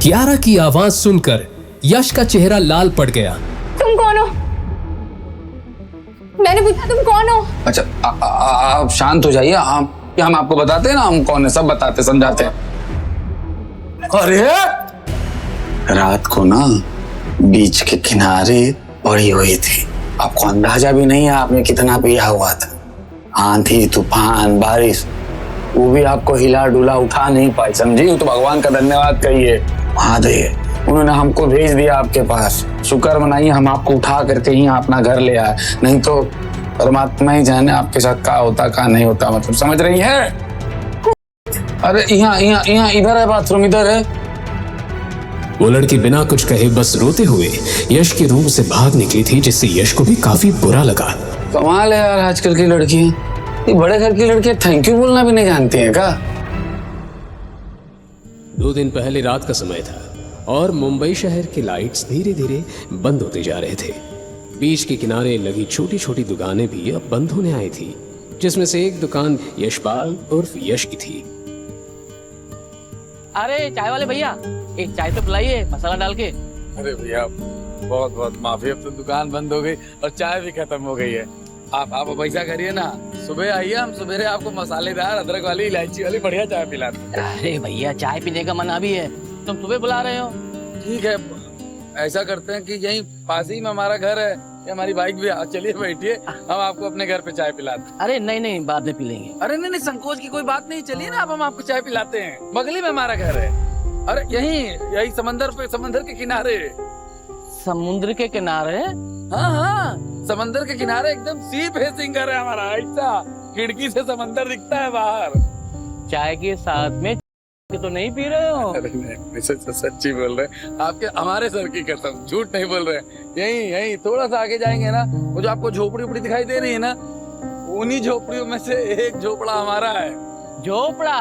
कियारा की आवाज सुनकर यश का चेहरा लाल पड़ गया। तुम कौन हो? मैंने पूछा तुम कौन हो? अच्छा आप शांत हो जाइए। हम आपको बताते हैं ना, हम कौन है, सब बताते समझाते हैं। अरे रात को ना बीच के किनारे पड़ी हुई थी, आपको अंदाजा भी नहीं है आपने कितना पिया हुआ था। आंधी तूफान बारिश वो भी आपको हिला डुला उठा नहीं पाई, समझी? तो भगवान का धन्यवाद कहिए, महादेव उन्होंने हमको भेज दिया आपके पास। शुक्र मनाइए हम आपको उठा करके ही अपना घर ले आए, नहीं तो परमात्मा ही जाने आपके साथ क्या होता क्या नहीं होता, मतलब समझ रही है? अरे यहाँ इधर है बाथरूम, इधर है। वो लड़की बिना कुछ कहे बस रोते हुए यश के रूम से भाग निकली थी, जिससे यश को भी काफी बुरा लगा। कमाल है यार, आजकल की लड़कियां, ये बड़े घर की लड़कियां थैंक यू बोलना भी नहीं जानती हैं क्या? 2 दिन पहले रात का समय था और मुंबई शहर के लाइट्स धीरे धीरे बंद होते जा रहे थे। बीच के किनारे लगी छोटी छोटी दुकानें भी अब बंद होने आई थी, जिसमें से एक दुकान यशपाल उर्फ यश की थी। अरे चाय वाले भैया, एक चाय तो पिलाइए मसाला डाल के। अरे भैया बहुत बहुत माफी, अब तो दुकान बंद हो गई और चाय भी खत्म हो गई है। आप पैसा करिए ना, सुबह आइए, हम सुबह आपको मसालेदार अदरक वाली इलायची वाली बढ़िया चाय पिलाते हैं। अरे भैया चाय पीने का मना भी है, तुम सुबह बुला रहे हो। ठीक है, ऐसा करते हैं कि यहीं पास ही में हमारा घर है, ये हमारी बाइक भी चलिए बैठिए, हम आपको अपने घर पे चाय पिलाते हैं। अरे नहीं बाद में पी लेंगे। अरे नहीं संकोच की कोई बात नहीं, चलिए ना, अब हम आपको चाय पिलाते हैं। बगली में हमारा घर है, अरे यही समंदर के किनारे। समुद्र के किनारे? हाँ समंदर के किनारे एकदम सी फेसिंग घर है हमारा, ऐसा खिड़की से समंदर दिखता है बाहर। चाय के साथ में तो नहीं पी रहे हो? अरे नहीं, सच्ची बोल रहे हैं, आपके हमारे सर की कसम, झूठ नहीं बोल रहे। यही थोड़ा सा आगे जाएंगे ना, वो जो आपको झोपड़ी उपड़ी दिखाई दे रही है ना, उन्हीं झोपड़ियों में से एक झोपड़ा हमारा है। झोपड़ा?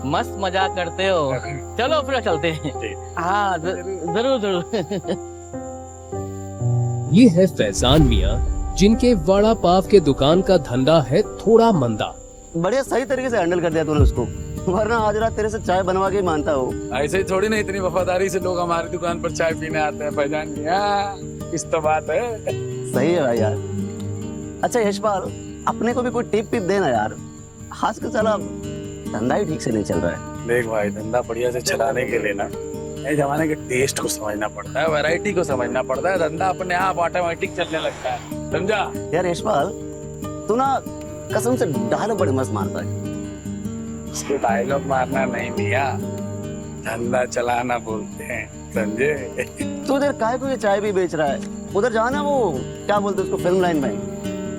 मस्त मजाक करते हो, चलो फिर चलते हैं। हाँ जरूर। ये है फैजान मियाँ, जिनके वड़ा पाव के दुकान का धंधा है थोड़ा मंदा। बढ़िया सही तरीके से हैंडल कर दिया तूने उसको, वरना आज रात तेरे से चाय बनवा के मानता हो। ऐसे ही थोड़ी ना इतनी वफादारी से लोग हमारी दुकान पर चाय पीने आते हैं फैजान मियाँ, इस तो बात है। सही है भाई यार। अच्छा यशपाल, अपने को भी कोई टिप देना यार, खासकर साला धंधा ही ठीक से नहीं चल रहा है। देख भाई, धंधा बढ़िया से चलाने के लिए ना नए जमाने के टेस्ट को समझना पड़ता है, वैरायटी को समझना पड़ता है, धंधा अपने आप ऑटोमेटिक चलने लगता है, समझा? यार यशपाल, तू ना कसम से डायलॉग बड़े मस्त मारता है। इसको डायलॉग मारना नहीं भैया, धंधा चलाना बोलते हैं, समझे? तू इधर काहे को ये चाय भी बेच रहा है, उधर जाना, वो क्या बोलते उसको, फिल्म लाइन में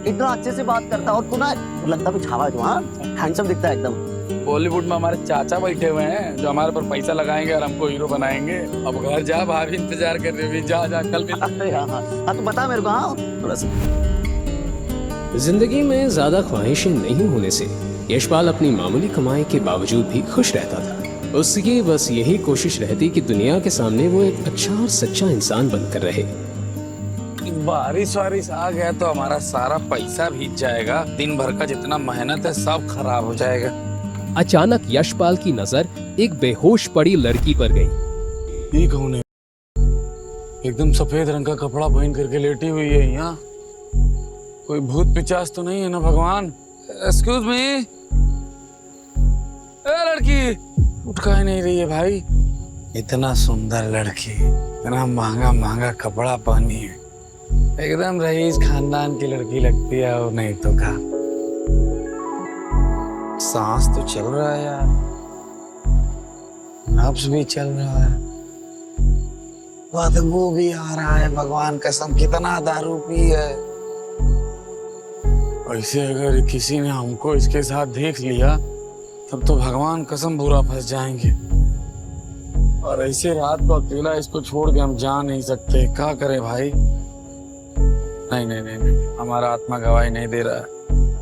इतना अच्छे से बात करता है, और तू ना लगता भी छावा जो, हाँ हैंडसम दिखता है एकदम। बॉलीवुड में हमारे चाचा बैठे हुए हैं जो हमारे पर पैसा लगाएंगे और हमको हीरो बनाएंगे। अब घर जा, भाभी इंतजार कर रही है, जा कल भी। अरे हाँ तो बता मेरे को, हाँ थोड़ा सा। जिंदगी में ज्यादा ख्वाहिशें नहीं होने से यशपाल अपनी मामूली कमाई के बावजूद भी खुश रहता था। उसकी बस यही कोशिश रहती कि दुनिया के सामने वो एक अच्छा और सच्चा इंसान बनकर रहे। बारिश वारिश आ गया तो हमारा सारा पैसा भीग जाएगा, दिन भर का जितना मेहनत है सब खराब हो जाएगा। अचानक यशपाल की नजर एक बेहोश पड़ी लड़की पर गई। ये कौन है? एकदम सफेद रंग का कपड़ा पहन करके लेटी हुई है यहाँ, कोई भूत पिचास तो नहीं है ना भगवान? एक्सक्यूज मी, लड़की उठ काहे नहीं रही है भाई? इतना सुंदर लड़की, इतना महंगा कपड़ा पहनी है, एकदम रईस खानदान की लड़की लगती है, और नहीं तो क्या? सांस तो चल रहा है यार, नब्ज भी चल रहा है, बदबू भी आ रहा है, भगवान कसम कितना दारू पी है। ऐसे अगर किसी ने हमको इसके साथ देख लिया तब तो भगवान कसम बुरा फंस जाएंगे, और ऐसे रात को अकेला इसको छोड़ के हम जा नहीं सकते, क्या करें भाई? नहीं, हमारा आत्मा गवाही नहीं दे रहा है।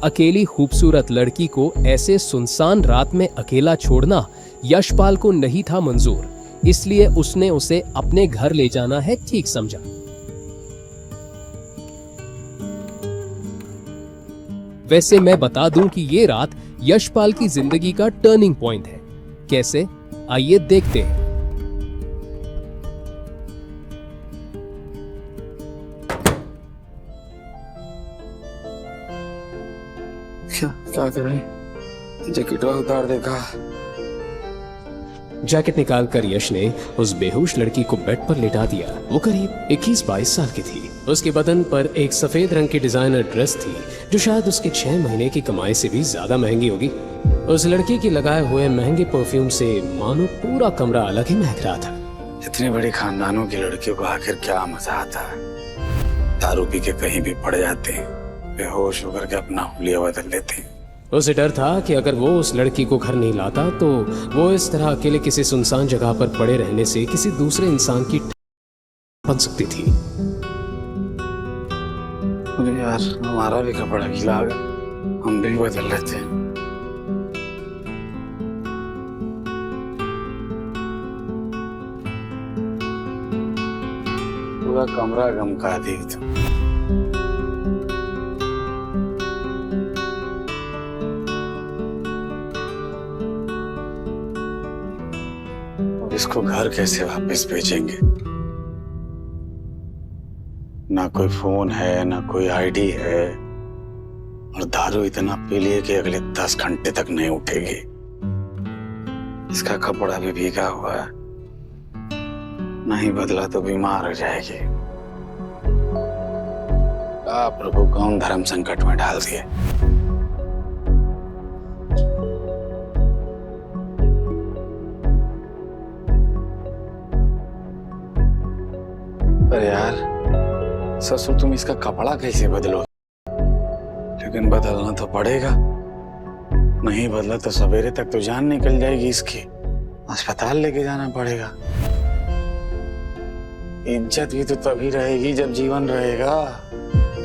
अकेली खूबसूरत लड़की को ऐसे सुनसान रात में अकेला छोड़ना यशपाल को नहीं था मंजूर, इसलिए उसने उसे अपने घर ले जाना है ठीक समझा। वैसे मैं बता दूं कि ये रात यशपाल की जिंदगी का टर्निंग पॉइंट है। कैसे? आइए देखते हैं। क्या करें, जैकेट उतार देखा। जैकेट निकालकर यश ने उस बेहोश लड़की को बेड पर लेटा दिया। वो करीब 21-22 साल की थी। उसके बदन पर एक सफेद रंग की डिजाइनर ड्रेस थी जो शायद उसके 6 महीने की कमाई से भी ज्यादा महंगी होगी। उस लड़की की लगाए हुए महंगे परफ्यूम से मानो पूरा कमरा अलग ही महक रहा था। इतनी बड़ी खानदानों की लड़कियों को आखिर क्या मजा आता है। दारू पी के कहीं भी पड़ जाते हैं, बेहोश होकर के अपना हुलिया बदल लेते हैं। उसे डर था कि अगर वो उस लड़की को घर नहीं लाता तो वो इस तरह अकेले किसी सुनसान जगह पर पड़े रहने से किसी दूसरे इंसान की बन सकती थी। अरे यार, हमारा भी कपड़ा गीला आ गया, हम भी बदल लेते हैं। पूरा कमरा गमका दी तुम। इसको घर कैसे वापस भेजेंगे? ना कोई फोन है, ना कोई आईडी है, और दारू इतना पी लिए कि अगले 10 घंटे तक नहीं उठेगी। इसका कपड़ा भी भीगा हुआ है, नहीं बदला तो बीमार हो जाएगी। प्रभु कौन धर्म संकट में डाल दिए। अरे यार ससुर, तुम इसका कपड़ा कैसे बदलो? लेकिन बदलना तो पड़ेगा, नहीं बदला तो सवेरे तक तो जान निकल जाएगी इसकी। अस्पताल लेके जाना पड़ेगा। इज्जत भी तो तभी रहेगी जब जीवन रहेगा।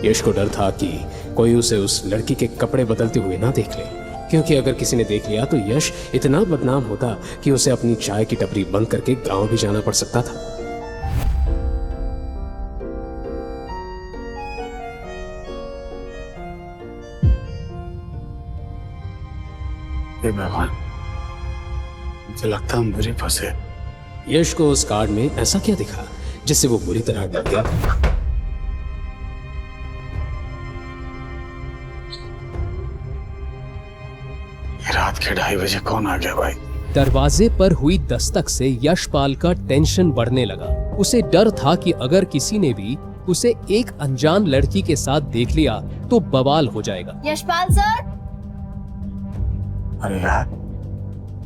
यश को डर था कि कोई उसे उस लड़की के कपड़े बदलते हुए ना देख ले, क्योंकि अगर किसी ने देख लिया तो यश इतना बदनाम होता कि उसे अपनी चाय की टपरी बंद करके गांव भी जाना पड़ सकता था। हे भगवान, मुझे लगता हम बुरी फंसे। यश को उस कार्ड में ऐसा क्या दिखा जिससे वो बुरी तरह डर गया था। रात के 2:30 बजे कौन आ गया भाई? दरवाजे पर हुई दस्तक से यशपाल का टेंशन बढ़ने लगा। उसे डर था कि अगर किसी ने भी उसे एक अनजान लड़की के साथ देख लिया तो बवाल हो जाएगा। यशपाल सर। अरे यार,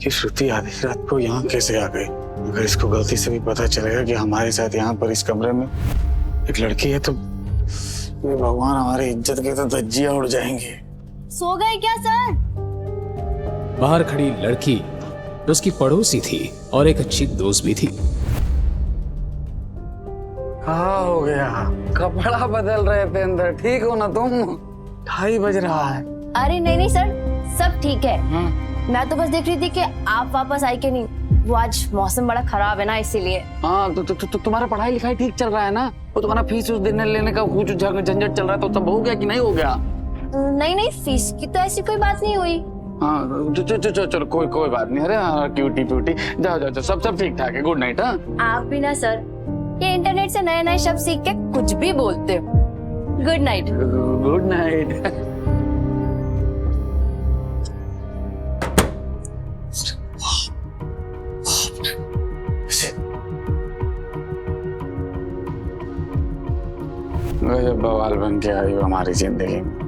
ये श्रुति आधी रात को यहाँ कैसे आ गई? अगर इसको गलती से भी पता चलेगा कि हमारे साथ यहाँ पर इस कमरे में एक लड़की है तो ये भगवान, हमारी इज्जत के तो धज्जियां उड़ जाएंगी। सो गए क्या सर? बाहर खड़ी लड़की उसकी पड़ोसी थी और एक अच्छी दोस्त भी थी। हाँ, हो गया। कपड़ा बदल रहे थे अंदर, ठीक हो ना तुम? 2:30 बज रहा है। अरे नहीं सर, सब ठीक है। मैं तो बस देख रही थी कि आप वापस आए कि नहीं। वो आज मौसम बड़ा खराब है ना, इसीलिए। हाँ, तो तुम्हारा पढ़ाई लिखाई ठीक चल रहा है ना? वो तुम्हारा फीस देने लेने का कुछ झंझट चल रहा है, तो सब हो गया कि नहीं हो गया? नहीं, फीस की तो ऐसी कोई बात नहीं हुई। हाँ, चलो कोई बात नहीं। अरे हाँ, क्यूटी प्यूटी, जाओ सब ठीक ठाक है। Good night. हाँ, आप भी ना सर, ये इंटरनेट से नए नए शब्द सीख के कुछ भी बोलते हो। Good night. Good night. गजब बवाल बन के आई हो हमारी जिंदगी में।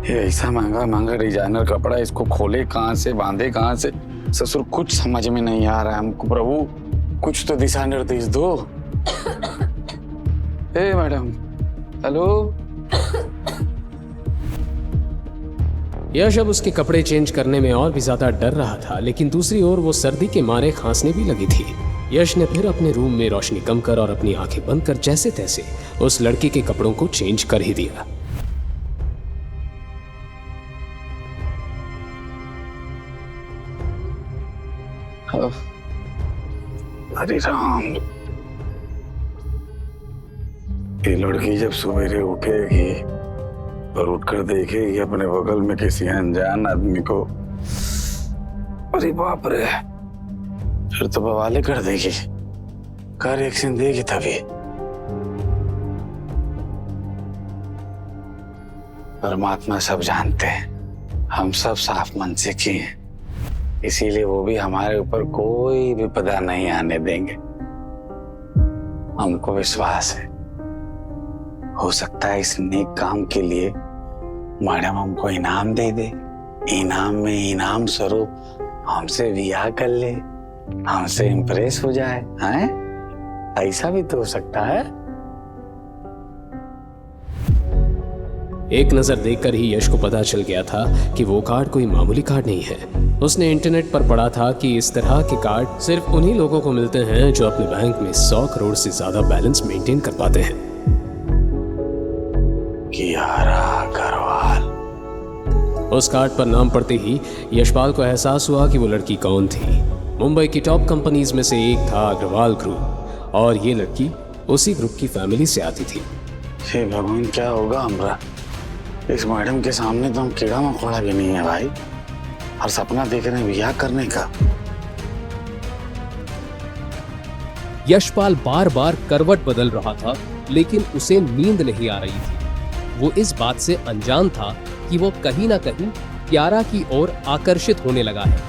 ये ऐसा महंगा डिजाइनर कपड़ा, इसको खोले कहाँ से, बांधे कहाँ से? ससुर, कुछ समझ में नहीं आ रहा है हमको। प्रभु, कुछ तो दिशा निर्देश दो। हे मैडम, हेलो। यश अब उसके कपड़े चेंज करने में और भी ज्यादा डर रहा था, लेकिन दूसरी ओर वो सर्दी के मारे खांसने भी लगी थी। यश ने फिर अपने रूम में रोशनी कम कर और अपनी आंखें बंद कर जैसे तैसे उस लड़की के कपड़ों को चेंज कर ही दिया। हरे राम, ये लड़की जब सवेरे उठेगी और उठकर देखेगी अपने बगल में किसी अनजान आदमी को, अरे बाप रे, फिर तो बवाले कर देगी। का रिएक्शन देगी तभी। परमात्मा सब जानते हैं, हम सब साफ मन से किए हैं, इसीलिए वो भी हमारे ऊपर कोई विपदा नहीं आने देंगे। हमको विश्वास है, हो सकता है इस नेक काम के लिए मैडम हमको इनाम दे दे, इनाम में इनाम स्वरूप हमसे विवाह कर ले, हमसे इम्प्रेस हो जाए। हैं? ऐसा भी तो हो सकता है। एक नजर देखकर ही यश को पता चल गया था कि वो कार्ड कोई मामूली कार्ड नहीं है। उसने इंटरनेट पर पढ़ा था कि इस तरह के कार्ड सिर्फ उन्हीं लोगों को मिलते हैं जो अपने बैंक में 100 करोड़ से ज्यादा बैलेंस मेंटेन कर पाते हैं। कियारा अग्रवाल। उस कार्ड पर नाम पढ़ते ही यशपाल को एहसास हुआ कि वो लड़की कौन थी। मुंबई की टॉप कंपनीज में से एक था अग्रवाल ग्रुप, और ये लड़की उसी ग्रुप की फैमिली से आती थी। हे भगवान, क्या होगा हमरा? इस मैडम के सामने तो हम कीड़ा मकोड़ा भी नहीं है भाई, और सपना देख रहे हैं विवाह करने का। यशपाल बार बार करवट बदल रहा था, लेकिन उसे नींद नहीं आ रही थी। वो इस बात से अनजान था कि वो कहीं ना कहीं कियारा की ओर आकर्षित होने लगा है।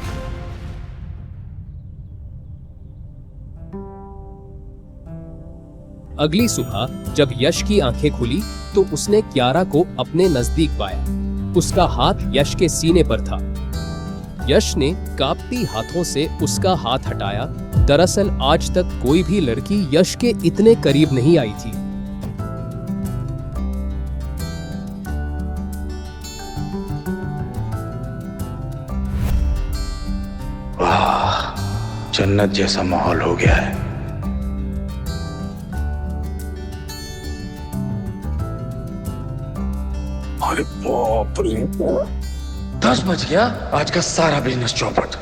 अगली सुबह जब यश की आंखें खुली तो उसने कियारा को अपने नजदीक पाया। उसका हाथ यश के सीने पर था। यश ने कांपती हाथों से उसका हाथ हटाया। दरअसल आज तक कोई भी लड़की यश के इतने करीब नहीं आई थी। वाह, जन्नत जैसा माहौल हो गया है। अरे बाप रे, 10 बज गया, आज का सारा बिजनेस चौपट।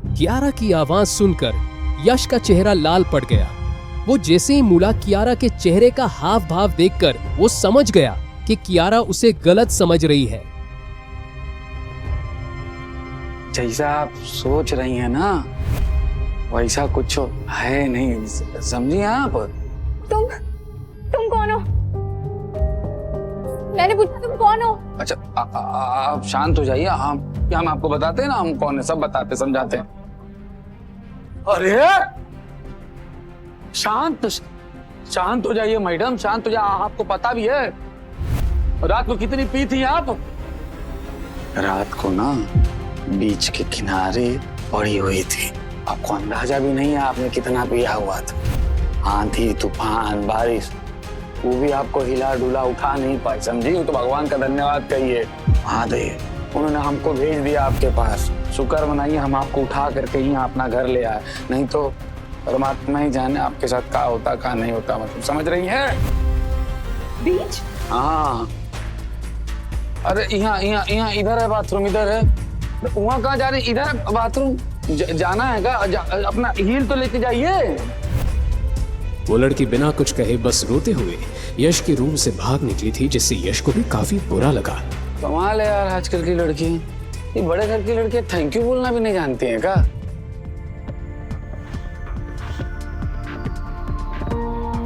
कियारा की आवाज सुनकर यश का चेहरा लाल पड़ गया। वो जैसे ही मुड़ा, कियारा के चेहरे का हाव भाव देखकर वो समझ गया कि कियारा उसे गलत समझ रही है। जैसा आप सोच रही हैं ना, वैसा कुछ है नहीं, समझिए आप। तुम कौन हो? मैंने पूछा तुम कौन हो? अच्छा, आप शांत हो जाइए। हम आपको बताते हैं ना हम कौन है, सब बताते समझाते हैं। अरे शांत हो जाइए मैडम, शांत हो जाइए। आपको पता भी है रात को कितनी पी थी आप? रात को ना बीच के किनारे पड़ी हुई थी। आपको अंदाजा भी नहीं है आपने कितना पिया हुआ था। आंधी तूफान बारिश, वो भी आपको हिला डुला उठा नहीं पाई, समझी? तो भगवान का धन्यवाद कहिए। हाँ दे, उन्होंने हमको भेज दिया आपके पास। शुक्र मनाइए हम आपको उठा करके ही अपना घर ले आए, नहीं तो परमात्मा ही जाने आपके साथ क्या होता क्या नहीं होता। मतलब समझ रही है? बीच? हाँ, अरे यहाँ इधर है बाथरूम, इधर है। वहाँ कहाँ जा रही? इधर बाथरूम जाना है का? अपना हील तो लेके जाइए। वो लड़की बिना कुछ कहे बस रोते हुए यश के रूम से भाग निकली थी, जिससे यश को भी काफी बुरा लगा। कमाल है यार, आजकल की लड़की, ये बड़े घर की लड़की थैंक यू बोलना भी नहीं जानती है का?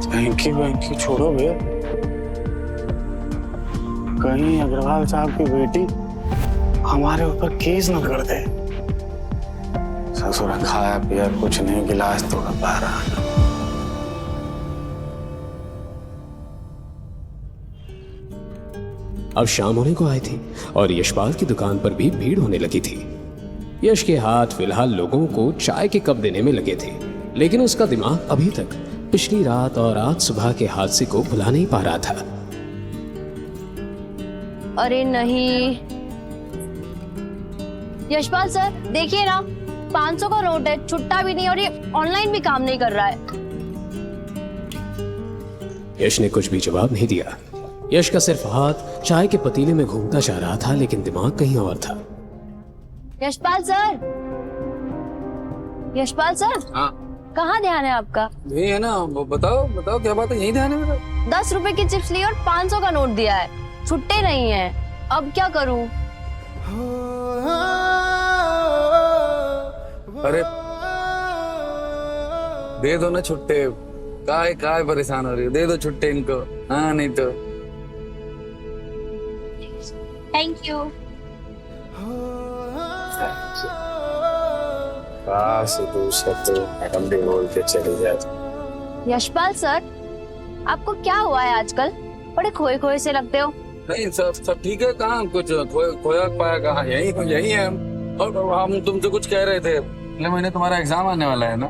थैंक यू छोड़ो भैया, कहीं अग्रवाल साहब की बेटी हमारे ऊपर केस न कर दे। ससुर खाया पिया कुछ नहीं, गिलास तो पा रहा। अब शाम होने को आई थी और यशपाल की दुकान पर भी भीड़ होने लगी थी। यश के हाथ फिलहाल लोगों को चाय के कप देने में लगे थे, लेकिन उसका दिमाग अभी तक पिछली रात और आज सुबह के हादसे को भुला नहीं पा रहा था। अरे नहीं यशपाल सर, देखिए ना 500 का नोट है, छुट्टा भी नहीं और ये ऑनलाइन भी काम नहीं कर रहा है। यश ने कुछ भी जवाब नहीं दिया। यश का सिर्फ हाथ चाय के पतीले में घूमता जा रहा था, लेकिन दिमाग कहीं और था। यशपाल सर, यशपाल सर, हाँ कहाँ ध्यान है आपका? यही है ना, बताओ क्या बात है? यही ध्यान है मेरा। 10 रुपए की चिप्स ली और 500 का नोट दिया है, छुट्टे नहीं है, अब क्या करूं? अरे दे दो ना छुट्टे, काय परेशान हो रही हो? दे दो छुट्टे इनको। हाँ नहीं तो थैंक यू। मैडम भी बोल के चले जाए। यशपाल सर, आपको क्या हुआ है आजकल? बड़े खोए खोए से लगते हो। नहीं सब ठीक है। कहाँ कुछ खोया पाया कहाँ, यही है हम। और हम तुमसे कुछ कह रहे थे, अगले महीने तुम्हारा एग्जाम आने वाला है ना।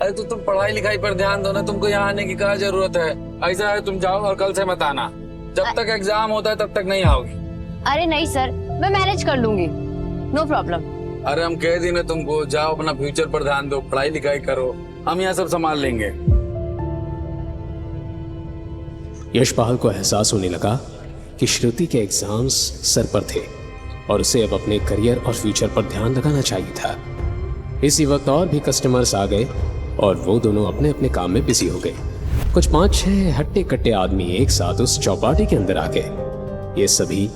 अरे तो तुम पढ़ाई लिखाई पर ध्यान दो ना, तुमको यहाँ आने की क्या जरूरत है। ऐसा है तुम जाओ और कल से मत आना। जब तक एग्जाम होता है तब तक नहीं आओगी। अरे नहीं सर, मैं मैनेज कर लूंगी, नो प्रॉब्लम। अरे हम कह दी ना तुमको, जाओ अपना फ्यूचर पर ध्यान दो, पढ़ाई लिखाई करो, हम यहाँ सब संभाल लेंगे। यशपाल को एहसास होने लगा कि श्रुति के एग्जाम्स सर पर थे और उसे अब अपने करियर और फ्यूचर पर ध्यान लगाना चाहिए था। इसी वक्त और भी कस्टमर्स आ गए और वो दोनों अपने अपने काम में बिजी हो गए। कुछ 5-6 हट्टे कट्टे आदमी एक साथ उस चौपाटी के अंदर आ गए। ये सभी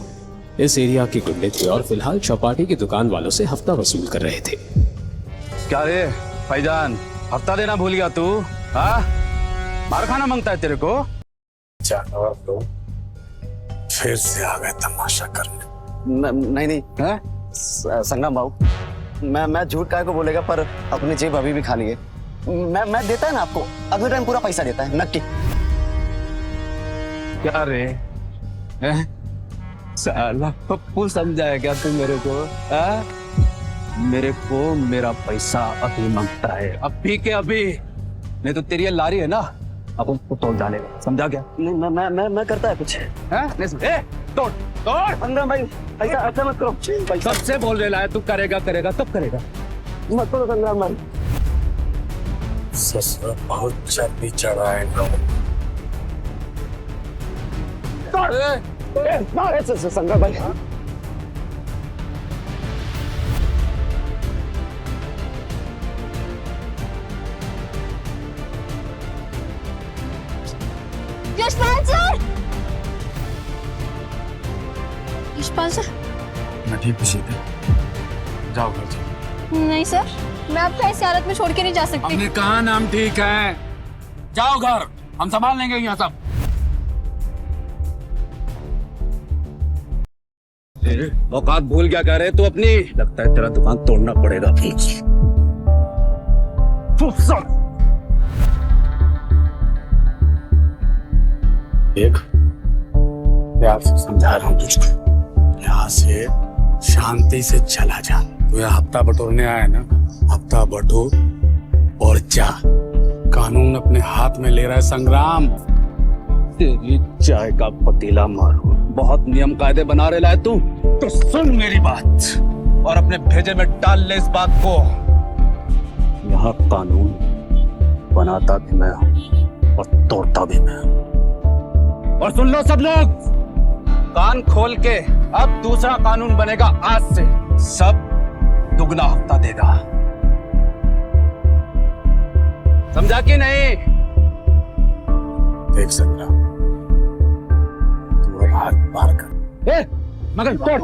इस एरिया के गुंडे थे और फिलहाल चौपाटी की दुकान वालों से हफ्ता वसूल कर रहे थे। क्या रे भाईजान, हफ्ता देना भूल गया तू? हाँ, मार खाना मांगता है तेरे को? तो फिर से आ गए तमाशा करने। नहीं हैं? संग्राम बाबू, मैं झूठ काहे को बोलेगा, पर अपनी जेब अभी भी खाली है। मैं देता है ना आपको, अगले टाइम पूरा पैसा देता है नक्की। क्या रे हैं? साला पप्पू समझा है क्या तू मेरे को? मेरे को मेरा पैसा अभी मांगता है, अभी के अभी। नहीं तो तेरी ये लारी है ना, अब उसको तोड़ डालेगा, समझा क्या? नहीं, मैं करता है कुछ। ए, तोड़ तोड़। संग्राम भाई, ऐसा मत करो। पैसा सबसे बोल रहा है तू करेगा तब करेगा। मत करो संग्राम भाई। ससुर बहुत चर्बी चढ़ा है ना। संग्राम भाई, यशपाल सर! यशपाल सर? मैं ठीक खुशी थे, जाओ घर जाओ। नहीं सर, मैं आपको ऐसी हालत में छोड़ के नहीं जा सकती। हमने कहा नाम ठीक है, जाओ घर, हम संभाल लेंगे यहाँ सब। औकात भूल क्या कह रहे तू अपनी? लगता है तेरा दुकान तोड़ना पड़ेगा। देख, प्यार से समझा रहा हूँ तुझको, यहाँ से शांति से चला जा। तू यहाँ हफ्ता बटोरने आया है ना, हफ्ता बटोर और जा। कानून अपने हाथ में ले रहा है संग्राम। तेरी चाय का पतीला मारू, बहुत नियम कायदे बना रहे है तू। तो सुन मेरी बात और अपने भेजे में डाल ले इस बात को। यहाँ कानून बनाता भी मैं हूँ और तोड़ता भी मैं हूँ। और सुन लो सब लोग, कान खोल के, अब दूसरा कानून बनेगा आज से। सब दुगना हफ्ता देगा, समझा कि नहीं? देख संग्राम, तू हाथ बाहर कर। मगर तोड़।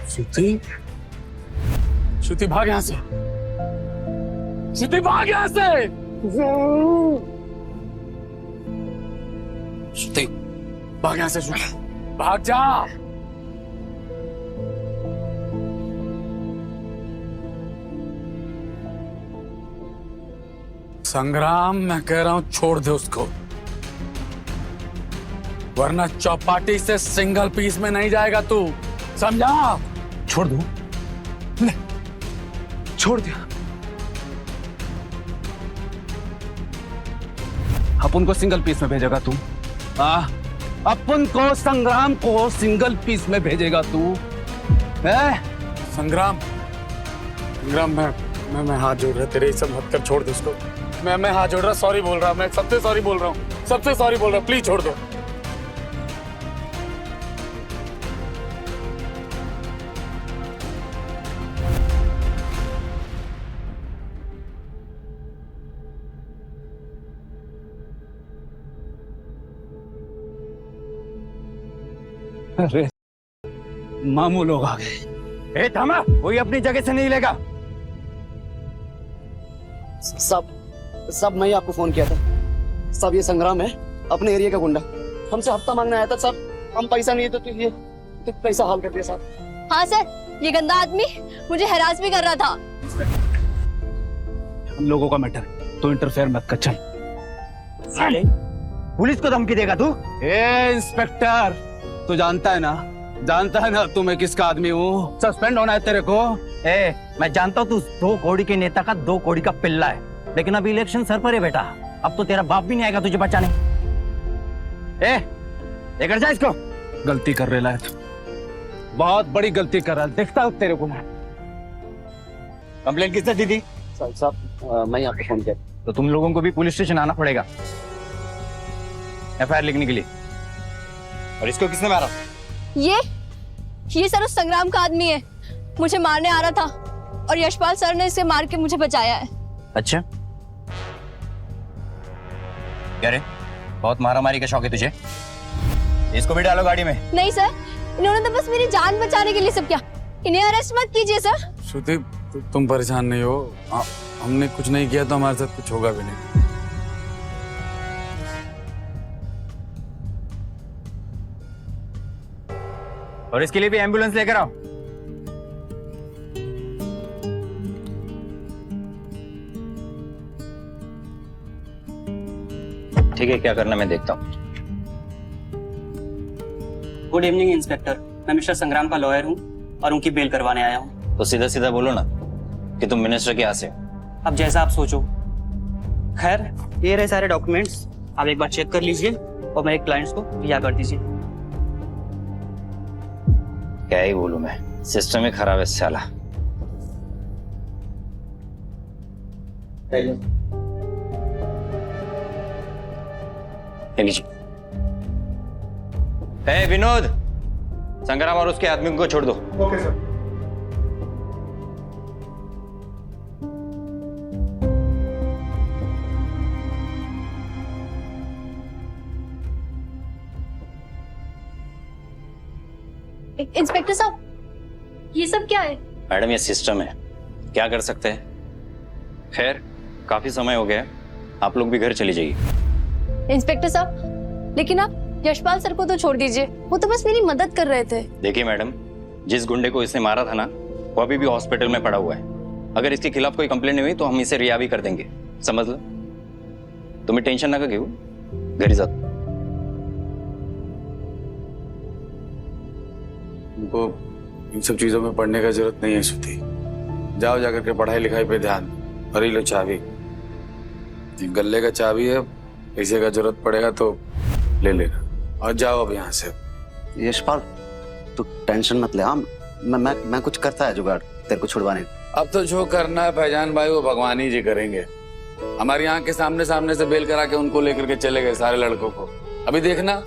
श्रुति भाग यहाँ से, श्रुति भाग यहाँ से। श्रुति भाग यहाँ से, श्रुति भाग जा। संग्राम, मैं कह रहा हूं छोड़ दे उसको, वरना चौपाटी से सिंगल पीस में नहीं जाएगा तू, समझा? छोड़ दो, छोड़ दिया। अपन को सिंगल पीस में भेजेगा तू? अपन को, संग्राम को सिंगल पीस में भेजेगा तू? संग्राम, संग्राम, मैं हाथ जोड़ रहा, तेरे सब मत कर, छोड़ दे उसको। मैं हाथ जोड़ रहा, सॉरी बोल रहा, मैं सबसे सॉरी बोल रहा हूँ, सबसे सॉरी बोल रहा, प्लीज छोड़ दो। अरे मामू लोग आ गए। ए थामा, कोई अपनी जगह से नहीं लेगा। सब मैं ही आपको फोन किया था। सब ये संग्राम है अपने एरिया का गुंडा हमसे हफ्ता मांगने आया था सर। हम पैसा नहीं है तो ये तो पैसा हाल कर दिया सर। हाँ सर, ये गंदा आदमी मुझे हरास भी कर रहा था। हम लोगों का मैटर, तो इंटरफेयर मत कर, चल। पुलिस को धमकी देगा तू? ए इंस्पेक्टर, तू जानता है ना तू मैं किसका आदमी हूँ? सस्पेंड होना है तेरे को। मैं जानता हूँ तू 2 कौड़ी के नेता का 2 कौड़ी का पिल्ला है, लेकिन अभी इलेक्शन सर पर है बेटा। अब तो तेरा बाप भी नहीं आएगा तुझे बचाने। लेकर जा इसको। गलती कर रहे है तू, बहुत बड़ी गलती कर रहा है, देखता हूँ तेरे को मैं। कंप्लेंट किसने दी थी? साहब मैं आपको फोन किया। तो तुम लोगों को भी पुलिस स्टेशन आना पड़ेगा एफआईआर लिखने के लिए। और इसको किसने मारा? ये सर उस संग्राम का आदमी है, मुझे मारने आ रहा था और यशपाल सर ने इसे मार के मुझे बचाया है। अच्छा, क्या रे, बहुत मारामारी का शौक है तुझे? इसको भी डालो गाड़ी में। नहीं सर, इन्होंने तो बस मेरी जान बचाने के लिए सब किया, इन्हें अरेस्ट मत कीजिए सर। श्रुति तुम परेशान नहीं हो, हमने कुछ नहीं किया तो हमारे साथ कुछ होगा भी नहीं। और इसके लिए भी एम्बुलेंस लेकर आओ। ठीक है, क्या करना मैं देखता हूँ। गुड इवनिंग इंस्पेक्टर, मैं मिस्टर संग्राम का लॉयर हूँ और उनकी बेल करवाने आया हूँ। तो सीधा सीधा बोलो ना कि तुम मिनिस्टर के यहाँ से हो। अब जैसा आप सोचो। खैर, ये रहे सारे डॉक्यूमेंट्स, आप एक बार चेक कर लीजिए और मेरे क्लाइंट्स को रिहा कर दीजिए। क्या ही बोलूं मैं, सिस्टम ही खराब है साला। विनोद, संग्राम और उसके आदमी को छोड़ दो। Okay sir. इंस्पेक्टर साहब, ये सब क्या है? मैडम, ये सिस्टम है, क्या कर सकते हैं। खैर, काफी समय हो गया है, आप लोग भी घर चली जाइए। इंस्पेक्टर साहब, लेकिन आप यशपाल सर को तो छोड़ दीजिए, वो तो बस मेरी मदद कर रहे थे। देखिए मैडम, जिस गुंडे को इसने मारा था ना, वो अभी भी हॉस्पिटल में पड़ा हुआ है। अगर इसके खिलाफ कोई कंप्लेंट नहीं हुई तो हम इसे रिहा भी कर देंगे, समझ लो। तुम्हें टेंशन ना घेऊ, घरी जा। तुमको इन सब चीजों में पढ़ने का जरूरत नहीं है श्रुति, जाओ जाकर के पढ़ाई लिखाई पे ध्यान। और ये लो चाबी, गले का चाबी है, पैसे का जरूरत पड़ेगा तो ले लेना। और जाओ अब यहाँ से। यशपाल तू टेंशन मत ले। हाँ, मैं कुछ करता है जुगाड़ तेरे को छुड़वाने। अब तो जो करना है फैजान भाई वो भगवान ही जी करेंगे। हमारी आंख के सामने से बेल करा के उनको लेकर के चले गए सारे लड़कों को। अभी देखना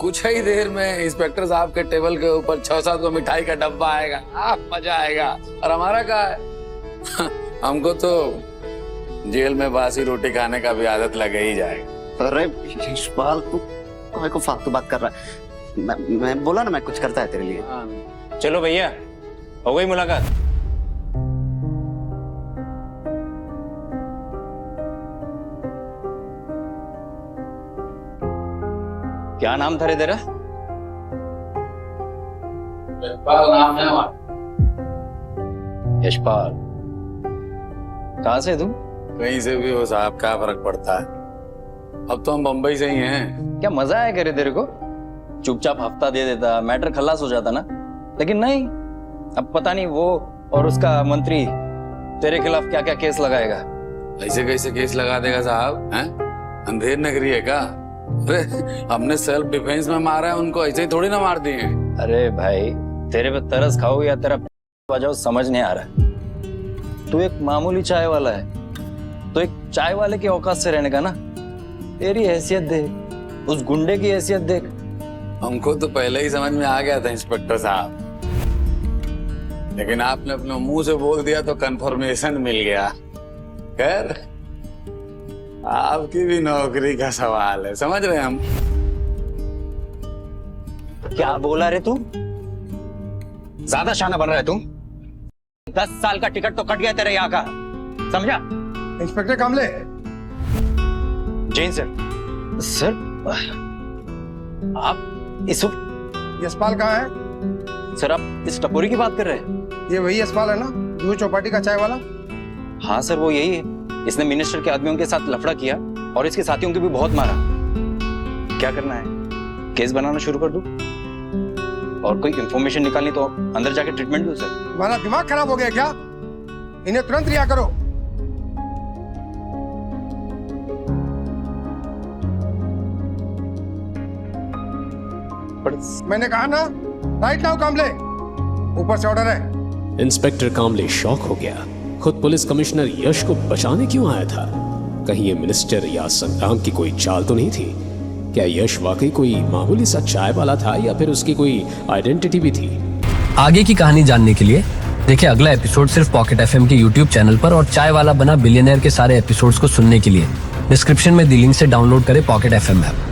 कुछ ही देर में इंस्पेक्टर साहब के टेबल के ऊपर 6-7 को मिठाई का डब्बा आएगा, मजा आएगा। और हमारा क्या है हमको तो जेल में बासी रोटी खाने का भी आदत लगे ही जाएगा। अरे यशपाल, तू कोई को फालतू बात कर रहा है। मैं बोला ना मैं कुछ करता है तेरे लिए। चलो भैया, हो गई मुलाकात। क्या नाम था रे तेरा? नाम है यशपाल। कहाँ से तुम? कहीं से भी हो साहब, क्या फर्क पड़ता है। अब तो हम बंबई से ही हैं। क्या मजा आया करे तेरे को? चुपचाप हफ्ता दे देता, मैटर खलास हो जाता ना। लेकिन नहीं, अब पता नहीं वो और उसका मंत्री तेरे खिलाफ क्या क्या केस लगाएगा। ऐसे कैसे केस लगा देगा साहब, हैं? अंधेर नगरी है क्या? अरे हमने सेल्फ डिफेंस में मारा है उनको, ऐसे ही थोड़ी ना मार दिए। अरे भाई, तेरे पे तरस खाओ या तेरा बजाओ समझ नहीं आ रहा। तू एक मामूली चाय वाला है, तो एक चाय वाले के औकात से रहने का ना। तेरी हैसियत देख, उस गुंडे की हैसियत देख। हमको तो पहले ही समझ में आ गया था इंस्पेक्टर साहब, लेकिन आपने अपने मुंह से बोल दिया तो कंफर्मेशन मिल गया। खैर, आपकी भी नौकरी का सवाल है, समझ रहे हैं हम। क्या बोला रे तू? ज्यादा शाना बन रहा है तू। 10 साल का टिकट तो कट गया तेरे यहाँ का, समझा? इंस्पेक्टर कामले, जैन सर। सर आप इस यशपाल कहाँ है? सर आप इस टपोरी की बात कर रहे हैं? ये वही यशपाल है ना, जूही चौपाटी का चाय वाला? हाँ सर वो यही है। इसने मिनिस्टर के आदमियों के साथ लफड़ा किया और इसके साथियों को भी बहुत मारा। क्या करना है, केस बनाना शुरू कर दूं? और कोई इंफॉर्मेशन निकालनी तो अंदर जाके ट्रीटमेंट दो सर। तुम्हारा दिमाग खराब हो गया क्या? इन्हें तुरंत रिहा करो। मैंने कहा ना, राइट नाउ कामले, ऊपर से ऑर्डर है। इंस्पेक्टर कामले शॉक हो गया। खुद पुलिस कमिश्नर यश को बचाने क्यों आया था? कहीं ये मिनिस्टर या संग्राम की कोई चाल तो नहीं थी? क्या यश वाकई कोई मामूली सा चाय वाला था या फिर उसकी कोई आइडेंटिटी भी थी? आगे की कहानी जानने के लिए देखिए अगला एपिसोड सिर्फ पॉकेट एफएम के यूट्यूब चैनल पर, और चाय वाला बना बिलियनर के सारे एपिसोड्स को सुनने के लिए डिस्क्रिप्शन में दी लिंक से डाउनलोड करें पॉकेट एफएम ऐप।